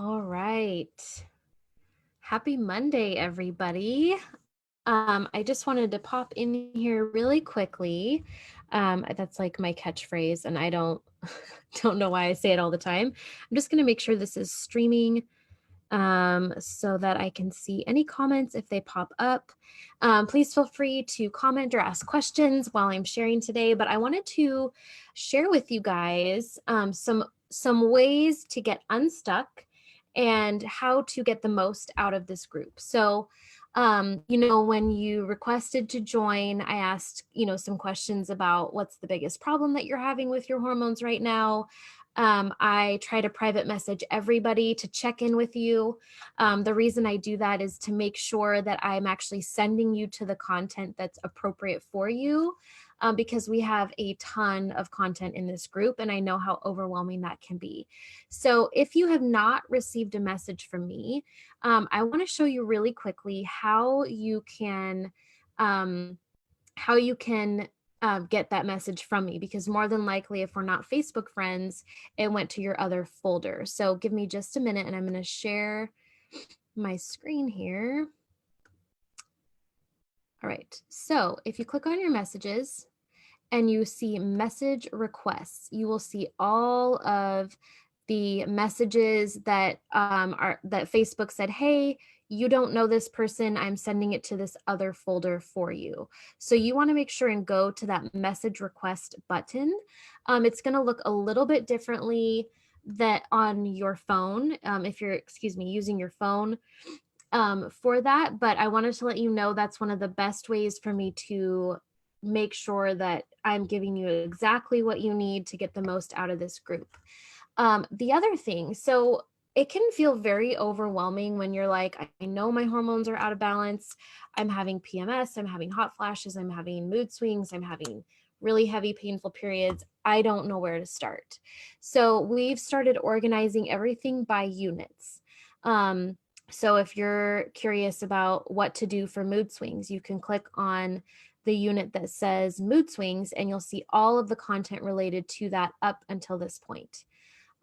All right. Happy Monday, everybody. I just wanted to pop in here really quickly. That's like my catchphrase, and I don't don't know why I say it all the time. I'm just going to make sure this is streaming so that I can see any comments if they pop up. Please feel free to comment or ask questions while I'm sharing today. But I wanted to share with you guys some ways to get unstuck and how to get the most out of this group. So, when you requested to join, I asked, some questions about what's the biggest problem that you're having with your hormones right now. I try to private message everybody to check in with you. The reason I do that is to make sure that I'm actually sending you to the content that's appropriate for you. Because we have a ton of content in this group, and I know how overwhelming that can be. So, if you have not received a message from me, I want to show you really quickly how you can um, get that message from me, because more than likely, if we're not Facebook friends, it went to your other folder. So give me just a minute and I'm going to share my screen here. All right. So if you click on your messages and you see message requests, you will see all of the messages that that Facebook said, hey, you don't know this person, I'm sending it to this other folder for you. So you want to make sure and go to that message request button. It's going to look a little bit differently that on your phone, if you're, using your phone for that. But I wanted to let you know that's one of the best ways for me to make sure that I'm giving you exactly what you need to get the most out of this group. The other thing, so it can feel very overwhelming when you're like, I know my hormones are out of balance. I'm having PMS, I'm having hot flashes, I'm having mood swings, I'm having really heavy, painful periods. I don't know where to start. So we've started organizing everything by units. So if you're curious about what to do for mood swings, you can click on the unit that says mood swings, and you'll see all of the content related to that up until this point.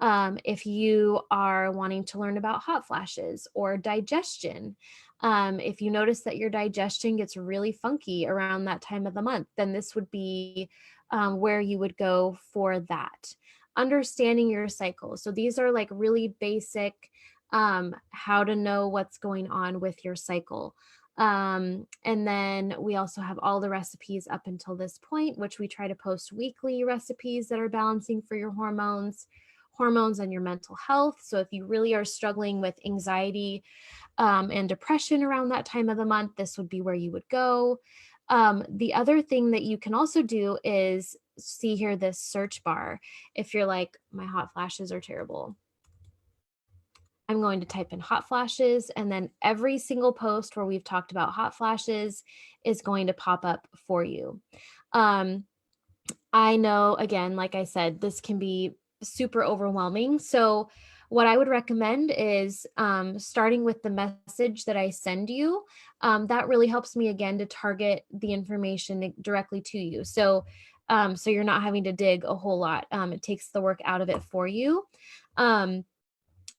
If you are wanting to learn about hot flashes or digestion, if you notice that your digestion gets really funky around that time of the month, then this would be where you would go for that. Understanding your cycle. So these are like really basic how to know what's going on with your cycle. And then we also have all the recipes up until this point, which we try to post weekly recipes that are balancing for your hormones and your mental health. So if you really are struggling with anxiety and depression around that time of the month, this would be where you would go. The other thing that you can also do is see here this search bar. If you're like, my hot flashes are terrible, I'm going to type in hot flashes, and then every single post where we've talked about hot flashes is going to pop up for you. I know, again, like I said, this can be super overwhelming. So, what I would recommend is starting with the message that I send you. That really helps me, again, to target the information directly to you. So you're not having to dig a whole lot. It takes the work out of it for you.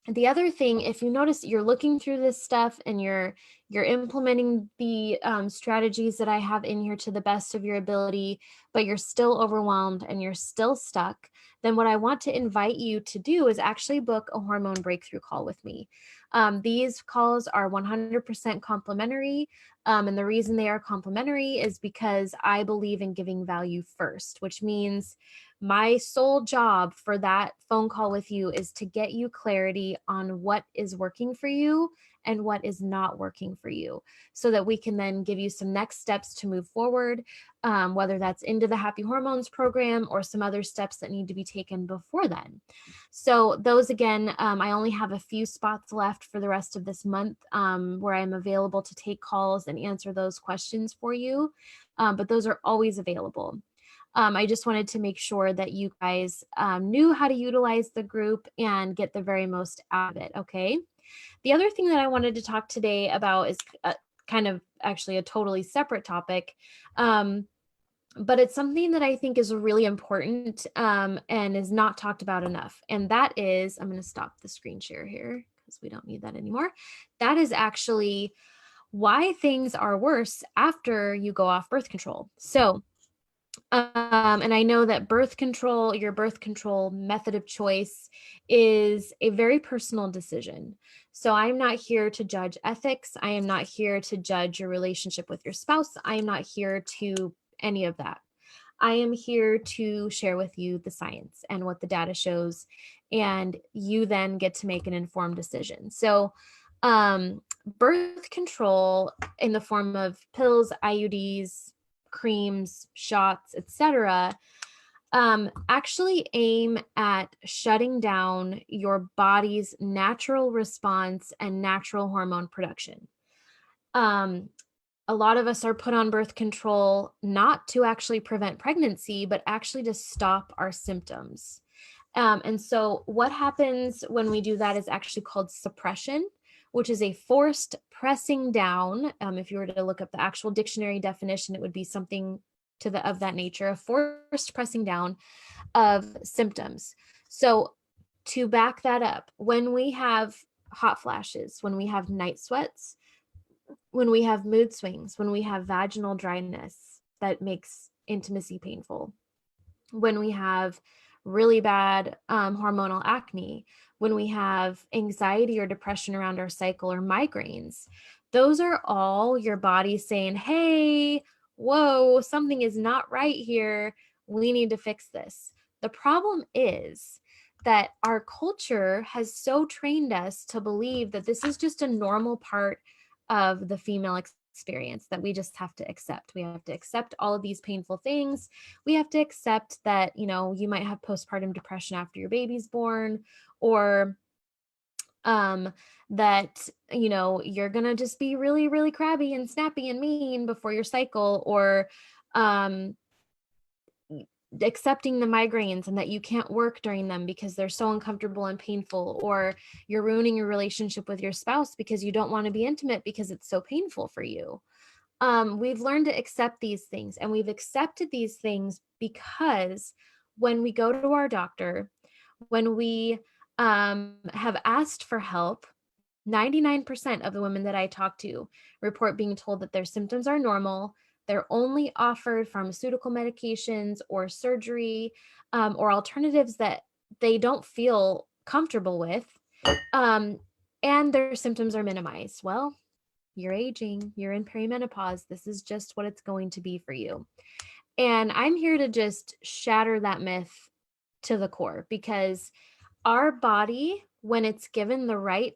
The other thing, if you notice you're looking through this stuff and you're implementing the strategies that I have in here to the best of your ability, but you're still overwhelmed and you're still stuck, then what I want to invite you to do is actually book a hormone breakthrough call with me. These calls are 100% complimentary. And the reason they are complimentary is because I believe in giving value first, which means my sole job for that phone call with you is to get you clarity on what is working for you and what is not working for you, so that we can then give you some next steps to move forward, whether that's into the Happy Hormones program or some other steps that need to be taken before then. So those, again, I only have a few spots left for the rest of this month where I'm available to take calls and answer those questions for you, but those are always available. I just wanted to make sure that you guys knew how to utilize the group and get the very most out of it, okay? The other thing that I wanted to talk today about is kind of actually a totally separate topic, but it's something that I think is really important and is not talked about enough. And that is, I'm going to stop the screen share here because we don't need that anymore. That is actually why things are worse after you go off birth control. So, and I know that your birth control method of choice is a very personal decision. So I'm not here to judge ethics. I am not here to judge your relationship with your spouse. I am not here to any of that. I am here to share with you the science and what the data shows, and you then get to make an informed decision. So, birth control in the form of pills, IUDs, creams, shots, etc., actually aim at shutting down your body's natural response and natural hormone production. Um, a lot of us are put on birth control not to actually prevent pregnancy, but actually to stop our symptoms. And so, what happens when we do that is actually called suppression, which is a forced pressing down. If you were to look up the actual dictionary definition, it would be something of that nature, a forced pressing down of symptoms. So, to back that up, when we have hot flashes, when we have night sweats, when we have mood swings, when we have vaginal dryness that makes intimacy painful, when we have really bad hormonal acne, when we have anxiety or depression around our cycle or migraines, those are all your body saying, hey, whoa, something is not right here. We need to fix this. The problem is that our culture has so trained us to believe that this is just a normal part of the female experience that we just have to accept. We have to accept all of these painful things. We have to accept that, you might have postpartum depression after your baby's born, or that, you're going to just be really, really crabby and snappy and mean before your cycle, or accepting the migraines and that you can't work during them because they're so uncomfortable and painful, or you're ruining your relationship with your spouse because you don't want to be intimate because it's so painful for you. We've learned to accept these things, and we've accepted these things because when we go to our doctor, when we have asked for help, 99% of the women that I talk to report being told that their symptoms are normal. They're only offered pharmaceutical medications or surgery, or alternatives that they don't feel comfortable with, and their symptoms are minimized. Well, you're aging, you're in perimenopause. This is just what it's going to be for you. And I'm here to just shatter that myth to the core, because our body, when it's given the right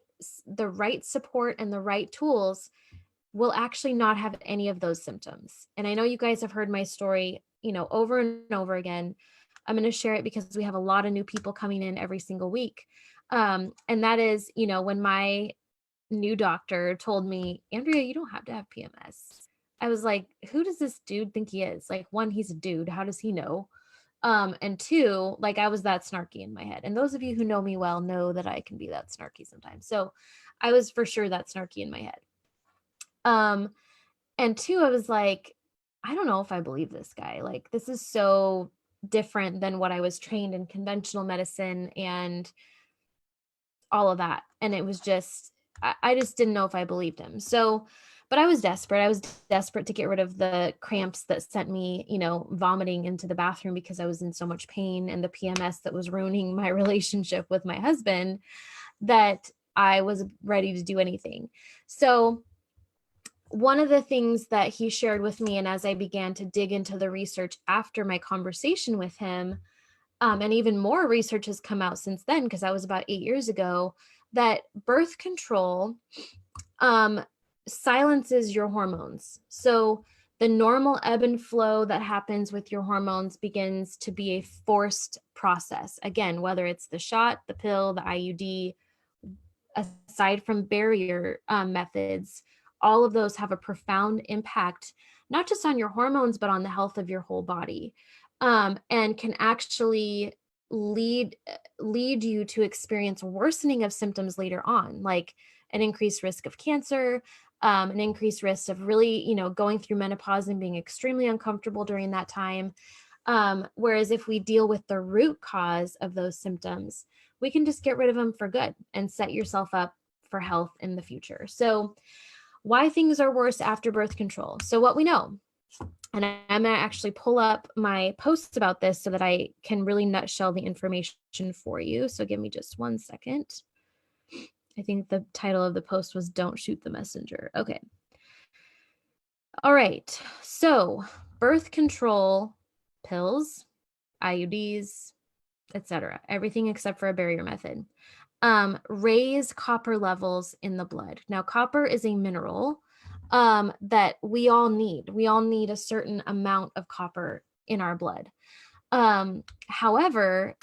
support and the right tools, will actually not have any of those symptoms. And I know you guys have heard my story, over and over again. I'm going to share it because we have a lot of new people coming in every single week. And that is, when my new doctor told me, Andrea, you don't have to have PMS. I was like, who does this dude think he is? Like, one, he's a dude. How does he know? And two, like, I was that snarky in my head. And those of you who know me well know that I can be that snarky sometimes. So I was for sure that snarky in my head. And two, I was like, I don't know if I believe this guy. Like, this is so different than what I was trained in conventional medicine and all of that. And it was just, I just didn't know if I believed him. So, but I was desperate. I was desperate to get rid of the cramps that sent me, vomiting into the bathroom because I was in so much pain, and the PMS that was ruining my relationship with my husband, that I was ready to do anything. So one of the things that he shared with me, and as I began to dig into the research after my conversation with him, and even more research has come out since then, because that was about 8 years ago, that birth control silences your hormones. So the normal ebb and flow that happens with your hormones begins to be a forced process. Again, whether it's the shot, the pill, the IUD, aside from barrier methods, all of those have a profound impact, not just on your hormones, but on the health of your whole body, and can actually lead you to experience worsening of symptoms later on, like an increased risk of cancer, an increased risk of really, going through menopause and being extremely uncomfortable during that time. Whereas if we deal with the root cause of those symptoms, we can just get rid of them for good and set yourself up for health in the future. So why things are worse after birth control. So what we know, and I'm going to actually pull up my posts about this so that I can really nutshell the information for you. So give me just 1 second. I think the title of the post was Don't Shoot the Messenger. Okay. All right. So birth control pills, IUDs, etc., everything except for a barrier method, raise copper levels in the blood. Now, copper is a mineral that we all need. We all need a certain amount of copper in our blood. However,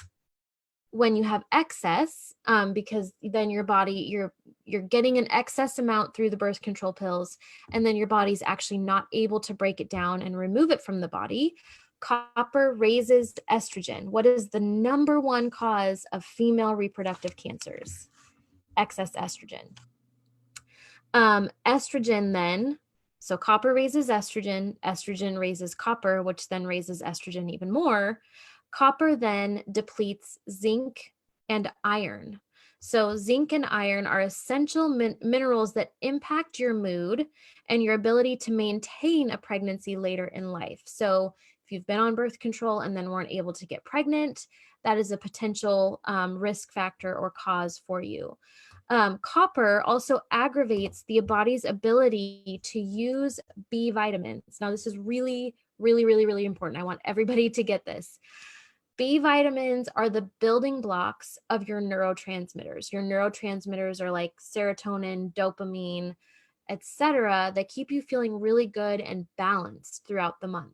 when you have excess, because then your body, you're getting an excess amount through the birth control pills, and then your body's actually not able to break it down and remove it from the body. Copper raises estrogen. What is the number one cause of female reproductive cancers? Excess estrogen. Estrogen then, so copper raises estrogen, estrogen raises copper, which then raises estrogen even more. Copper then depletes zinc and iron. So zinc and iron are essential minerals that impact your mood and your ability to maintain a pregnancy later in life. So if you've been on birth control and then weren't able to get pregnant, that is a potential risk factor or cause for you. Copper also aggravates the body's ability to use B vitamins. Now, this is really, really, really, really important. I want everybody to get this. B vitamins are the building blocks of your neurotransmitters. Your neurotransmitters are like serotonin, dopamine, etc., that keep you feeling really good and balanced throughout the month.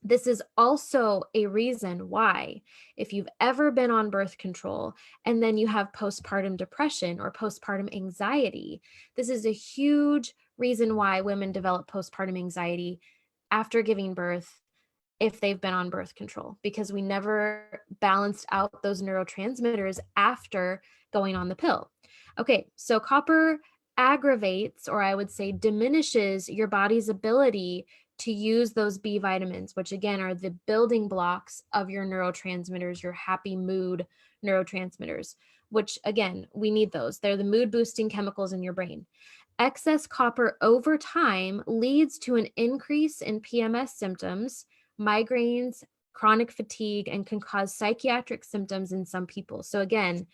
This is also a reason why, if you've ever been on birth control and then you have postpartum depression or postpartum anxiety, this is a huge reason why women develop postpartum anxiety after giving birth if they've been on birth control, because we never balanced out those neurotransmitters after going on the pill. Okay, so copper aggravates, or I would say diminishes, your body's ability to use those B vitamins, which again are the building blocks of your neurotransmitters, your happy mood neurotransmitters, which again, we need those. They're the mood boosting chemicals in your brain. Excess copper over time leads to an increase in PMS symptoms, migraines, chronic fatigue, and can cause psychiatric symptoms in some people. So again,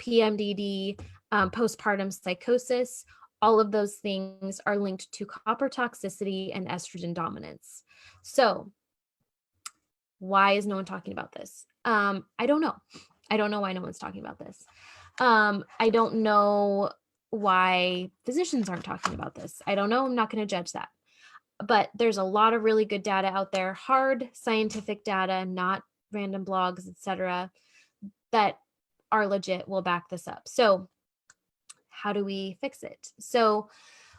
PMDD, postpartum psychosis, all of those things are linked to copper toxicity and estrogen dominance. So why is no one talking about this? I don't know. I don't know why no one's talking about this. I don't know why physicians aren't talking about this. I don't know. I'm not going to judge that. But there's a lot of really good data out there, hard scientific data, not random blogs, etc., that are legit, will back this up. So how do we fix it? So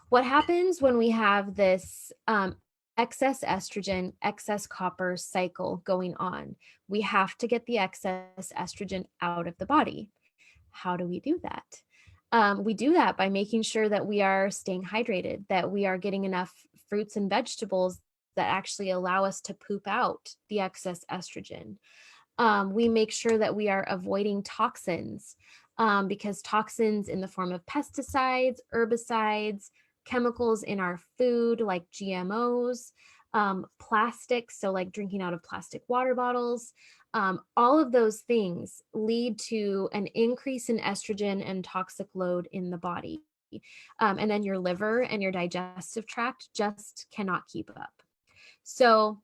what happens when we have this excess estrogen, excess copper cycle going on? We have to get the excess estrogen out of the body. How do we do that? We do that by making sure that we are staying hydrated, that we are getting enough fruits and vegetables that actually allow us to poop out the excess estrogen. We make sure that we are avoiding toxins, because toxins in the form of pesticides, herbicides, chemicals in our food like GMOs, plastics, so like drinking out of plastic water bottles, all of those things lead to an increase in estrogen and toxic load in the body. And then your liver and your digestive tract just cannot keep up. So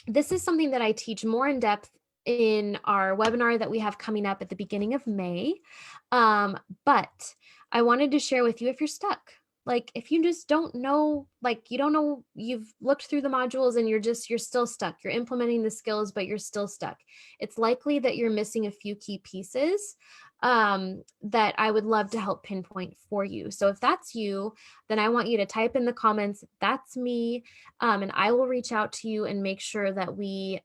this is something that I teach more in depth in our webinar that we have coming up at the beginning of May. But I wanted to share with you, if you're stuck, like if you just don't know, like you don't know, you've looked through the modules and you're still stuck. You're implementing the skills, but you're still stuck. It's likely that you're missing a few key pieces that I would love to help pinpoint for you. So if that's you, then I want you to type in the comments, that's me, and I will reach out to you and make sure that we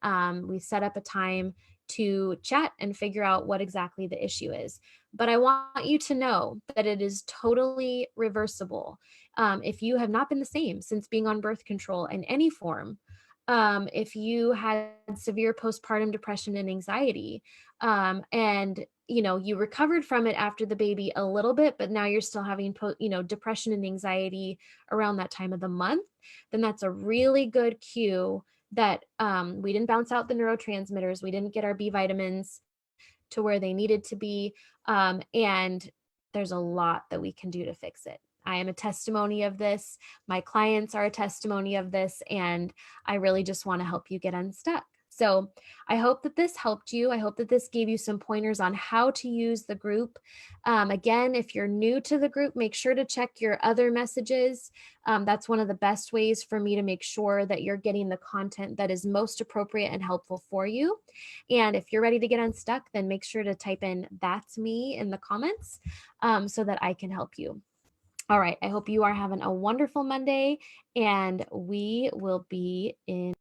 set up a time to chat and figure out what exactly the issue is. But I want you to know that it is totally reversible. If you have not been the same since being on birth control in any form, if you had severe postpartum depression and anxiety, and you recovered from it after the baby a little bit, but now you're still having depression and anxiety around that time of the month, then that's a really good cue that we didn't bounce out the neurotransmitters, we didn't get our B vitamins to where they needed to be. And there's a lot that we can do to fix it. I am a testimony of this. My clients are a testimony of this. And I really just want to help you get unstuck. So I hope that this helped you. I hope that this gave you some pointers on how to use the group. Again, if you're new to the group, make sure to check your other messages. That's one of the best ways for me to make sure that you're getting the content that is most appropriate and helpful for you. And if you're ready to get unstuck, then make sure to type in "that's me" in the comments, so that I can help you. All right. I hope you are having a wonderful Monday, and we will be in